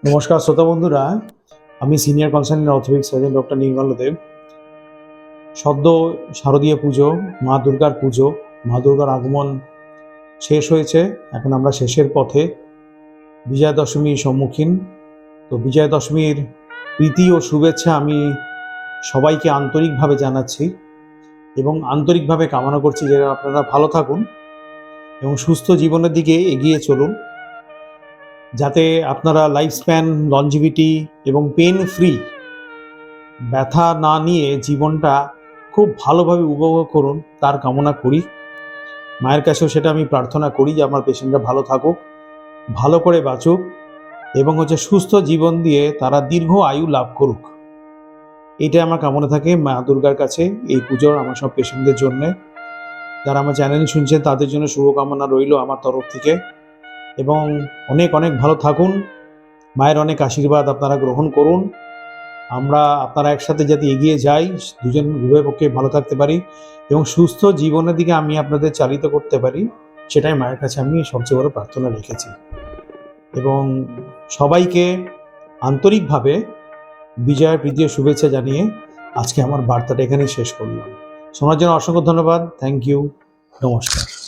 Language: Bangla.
নমস্কার শ্রোতা বন্ধুরা, আমি senior consultant orthopaedic surgeon doctor Nirmal Deb. সদ্য শারদীয় পুজো, মা দুর্গার পুজো, মা দুর্গার আগমন শেষ হয়েছে। এখন আমরা শেষের পথে, বিজয়া দশমীর সম্মুখীন। তো বিজয়া দশমীর প্রীতি ও শুভেচ্ছা আমি সবাইকে আন্তরিকভাবে জানাচ্ছি এবং আন্তরিকভাবে কামনা করছি যে আপনারা ভালো থাকুন এবং সুস্থ জীবনের দিকে এগিয়ে চলুন, যাতে আপনারা লাইফ স্প্যান, লনজিভিটি এবং পেন ফ্রি, ব্যথা না নিয়ে জীবনটা খুব ভালোভাবে উপভোগ করুন, তার কামনা করি। মায়ের কাছেও সেটা আমি প্রার্থনা করি যে আমার পেশেন্টরা ভালো থাকুক, ভালো করে বাঁচুক এবং সুস্থ জীবন দিয়ে তারা দীর্ঘ আয়ু লাভ করুক। এইটাই আমার কামনা থাকে মা দুর্গার কাছে এই পুজোর আমার সব পেশেন্টদের জন্যে। যারা আমার চ্যানেল শুনছেন তাদের জন্য শুভকামনা রইল আমার তরফ থেকে এবং অনেক অনেক ভালো থাকুন। মায়ের অনেক আশীর্বাদ আপনারা গ্রহণ করুন। আপনারা একসাথে যাতে এগিয়ে যাই, দুজন উভয় পক্ষে ভালো থাকতে পারি এবং সুস্থ জীবনের দিকে আমি আপনাদের চালিত করতে পারি, সেটাই মায়ের কাছে আমি সবচেয়ে বড় প্রার্থনা রেখেছি। এবং সবাইকে আন্তরিকভাবে বিজয়ের প্রীতি ও শুভেচ্ছা জানিয়ে আজকে আমার বার্তাটা এখানেই শেষ করলাম। শোনার জন্য অসংখ্য ধন্যবাদ। Thank you. নমস্কার।